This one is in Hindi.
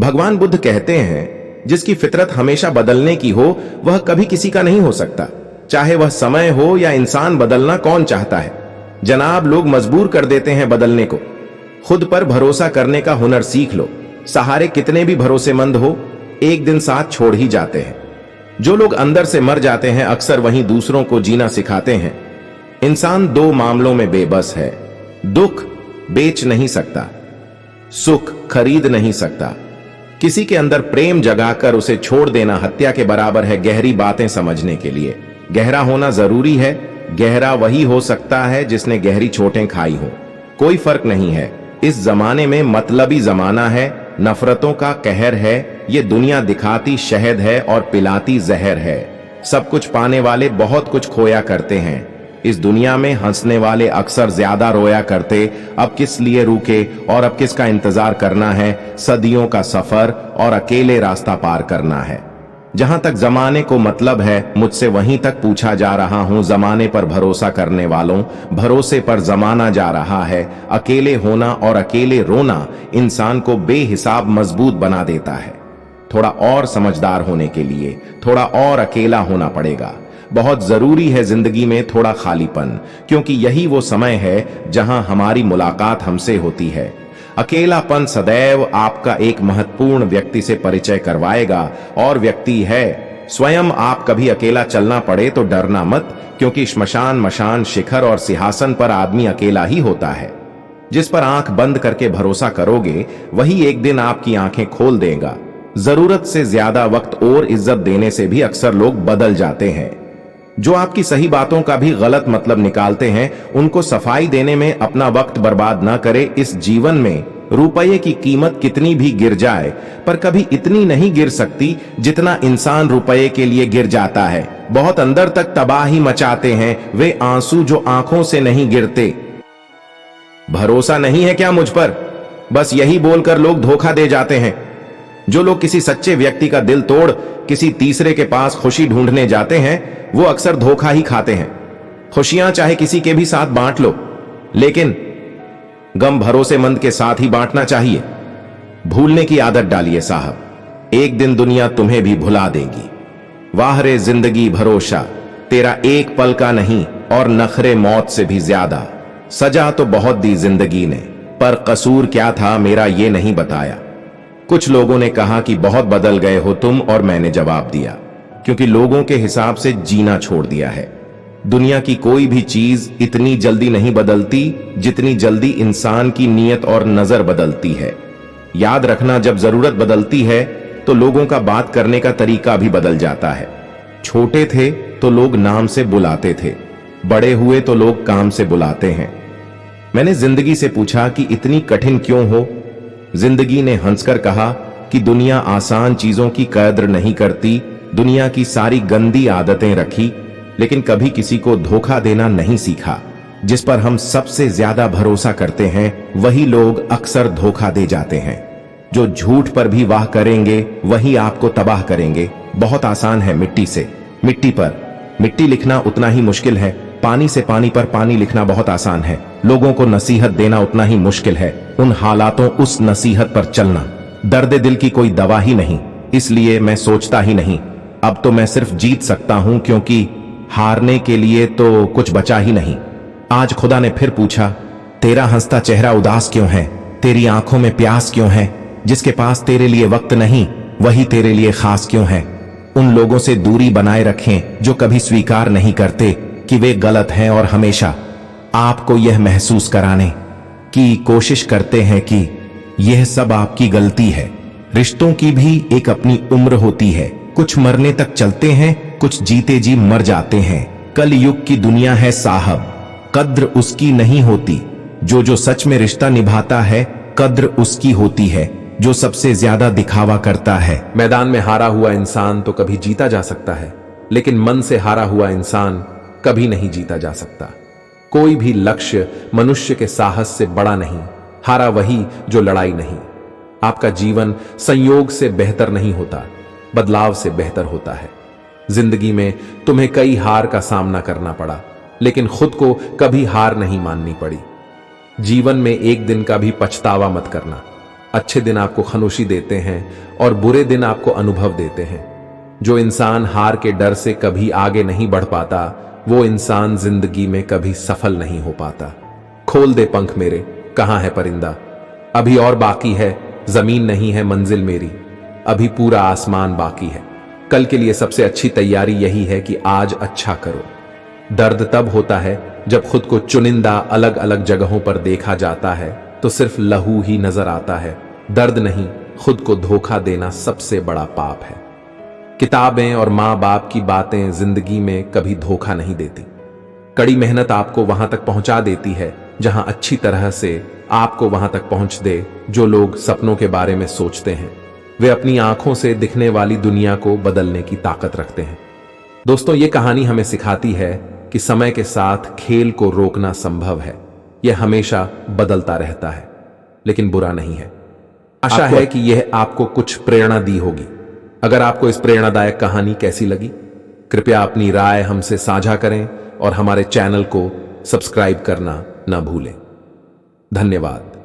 भगवान बुद्ध कहते हैं, जिसकी फितरत हमेशा बदलने की हो वह कभी किसी का नहीं हो सकता। चाहे वह समय हो या इंसान, बदलना कौन चाहता है जनाब। लोग मजबूर कर देते हैं बदलने को। खुद पर भरोसा करने का हुनर सीख लो। सहारे कितने भी भरोसेमंद हो, एक दिन साथ छोड़ ही जाते हैं। जो लोग अंदर से मर जाते हैं, अक्सर वहीं दूसरों को जीना सिखाते हैं। इंसान दो मामलों में बेबस है। दुख बेच नहीं सकता, सुख खरीद नहीं सकता। किसी के अंदर प्रेम जगाकर उसे छोड़ देना हत्या के बराबर है। गहरी बातें समझने के लिए गहरा होना जरूरी है। गहरा वही हो सकता है जिसने गहरी चोटें खाई हो। कोई फर्क नहीं है। इस जमाने में मतलबी जमाना है, नफरतों का कहर है। ये दुनिया दिखाती शहद है और पिलाती जहर है। सब कुछ पाने वाले बहुत कुछ खोया करते हैं। इस दुनिया में हंसने वाले अक्सर ज्यादा रोया करते। अब किस लिए रुके और अब किसका इंतजार करना है। सदियों का सफर और अकेले रास्ता पार करना है। जहां तक जमाने को मतलब है, मुझसे वहीं तक पूछा जा रहा हूं। जमाने पर भरोसा करने वालों, भरोसे पर जमाना जा रहा है। अकेले होना और अकेले रोना इंसान को बेहिसाब मजबूत बना देता है। थोड़ा और समझदार होने के लिए थोड़ा और अकेला होना पड़ेगा। बहुत जरूरी है जिंदगी में थोड़ा खालीपन, क्योंकि यही वो समय है जहां हमारी मुलाकात हमसे होती है। अकेलापन सदैव आपका एक महत्वपूर्ण व्यक्ति से परिचय करवाएगा, और व्यक्ति है स्वयं आप। कभी अकेला चलना पड़े तो डरना मत, क्योंकि श्मशान, मशान, शिखर और सिंहासन पर आदमी अकेला ही होता है। जिस पर आंख बंद करके भरोसा करोगे, वही एक दिन आपकी आंखें खोल देगा। जरूरत से ज्यादा वक्त और इज्जत देने से भी अक्सर लोग बदल जाते हैं। जो आपकी सही बातों का भी गलत मतलब निकालते हैं, उनको सफाई देने में अपना वक्त बर्बाद ना करे। इस जीवन में रुपये की कीमत कितनी भी गिर जाए, पर कभी इतनी नहीं गिर सकती जितना इंसान रुपये के लिए गिर जाता है। बहुत अंदर तक तबाही मचाते हैं वे आंसू जो आंखों से नहीं गिरते। भरोसा नहीं है क्या मुझ पर? बस यही बोलकर लोग धोखा दे जाते हैं। जो लोग किसी सच्चे व्यक्ति का दिल तोड़ किसी तीसरे के पास खुशी ढूंढने जाते हैं, वो अक्सर धोखा ही खाते हैं। खुशियां चाहे किसी के भी साथ बांट लो, लेकिन गम भरोसेमंद के साथ ही बांटना चाहिए। भूलने की आदत डालिए साहब, एक दिन दुनिया तुम्हें भी भुला देगी। वाह रे जिंदगी भरोसा, तेरा एक पल का नहीं और नखरे मौत से भी ज्यादा। सजा तो बहुत दी जिंदगी ने, पर कसूर क्या था मेरा ये नहीं बताया। कुछ लोगों ने कहा कि बहुत बदल गए हो तुम, और मैंने जवाब दिया, क्योंकि लोगों के हिसाब से जीना छोड़ दिया है। दुनिया की कोई भी चीज इतनी जल्दी नहीं बदलती जितनी जल्दी इंसान की नीयत और नजर बदलती है। याद रखना, जब जरूरत बदलती है तो लोगों का बात करने का तरीका भी बदल जाता है। छोटे थे तो लोग नाम से बुलाते थे, बड़े हुए तो लोग काम से बुलाते हैं। मैंने जिंदगी से पूछा कि इतनी कठिन क्यों हो। जिंदगी ने हंसकर कहा कि दुनिया आसान चीजों की कद्र नहीं करती। दुनिया की सारी गंदी आदतें रखी, लेकिन कभी किसी को धोखा देना नहीं सीखा। जिस पर हम सबसे ज्यादा भरोसा करते हैं, वही लोग अक्सर धोखा दे जाते हैं। जो झूठ पर भी वाह करेंगे, वही आपको तबाह करेंगे। बहुत आसान है मिट्टी से मिट्टी पर मिट्टी लिखना, उतना ही मुश्किल है पानी से पानी पर पानी लिखना। बहुत आसान है लोगों को नसीहत देना, उतना ही मुश्किल है उन हालातों, उस नसीहत पर चलना। दर्द दिल की कोई दवा ही नहीं, इसलिए मैं सोचता ही नहीं। अब तो मैं सिर्फ जीत सकता हूं, क्योंकि हारने के लिए तो कुछ बचा ही नहीं। आज खुदा ने फिर पूछा, तेरा हंसता चेहरा उदास क्यों है? तेरी आंखों में प्यास क्यों है? जिसके पास तेरे लिए वक्त नहीं, वही तेरे लिए खास क्यों है? उन लोगों से दूरी बनाए रखें जो कभी स्वीकार नहीं करते कि वे गलत हैं, और हमेशा आपको यह महसूस कराने की कोशिश करते हैं कि यह सब आपकी गलती है। रिश्तों की भी एक अपनी उम्र होती है। कुछ मरने तक चलते हैं, कुछ जीते जी मर जाते हैं। कल युग की दुनिया है साहब, कद्र उसकी नहीं होती। जो सच में रिश्ता निभाता है, कद्र उसकी होती है। जो सबसे ज्यादा दिखावा करता है। मैदान में हारा हुआ इंसान तो कभी जीता जा सकता है, लेकिन मन से हारा हुआ इंसान कभी नहीं जीता जा सकता। कोई भी लक्ष्य मनुष्य के साहस से बड़ा नहीं। हारा वही जो लड़ाई नहीं। आपका जीवन संयोग से बेहतर नहीं होता, बदलाव से बेहतर होता है। जिंदगी में तुम्हें कई हार का सामना करना पड़ा, लेकिन खुद को कभी हार नहीं माननी पड़ी। जीवन में एक दिन का भी पछतावा मत करना। अच्छे दिन आपको खामोशी देते हैं और बुरे दिन आपको अनुभव देते हैं। जो इंसान हार के डर से कभी आगे नहीं बढ़ पाता, वो इंसान जिंदगी में कभी सफल नहीं हो पाता। खोल दे पंख मेरे, कहां है परिंदा, अभी और बाकी है, जमीन नहीं है मंजिल मेरी, अभी पूरा आसमान बाकी है। कल के लिए सबसे अच्छी तैयारी यही है कि आज अच्छा करो। दर्द तब होता है जब खुद को चुनिंदा अलग अलग जगहों पर देखा जाता है तो सिर्फ लहू ही नजर आता है। दर्द नहीं, खुद को धोखा देना सबसे बड़ा पाप है। किताबें और माँ बाप की बातें जिंदगी में कभी धोखा नहीं देती। कड़ी मेहनत आपको वहां तक पहुंचा देती है जहां अच्छी तरह से आपको वहां तक पहुंच दे। जो लोग सपनों के बारे में सोचते हैं वे अपनी आंखों से दिखने वाली दुनिया को बदलने की ताकत रखते हैं। दोस्तों, ये कहानी हमें सिखाती है कि समय के साथ खेल को रोकना संभव है। यह हमेशा बदलता रहता है, लेकिन बुरा नहीं है। आशा है कि यह आपको कुछ प्रेरणा दी होगी। अगर आपको इस प्रेरणादायक कहानी कैसी लगी, कृपया अपनी राय हमसे साझा करें और हमारे चैनल को सब्सक्राइब करना न भूलें। धन्यवाद।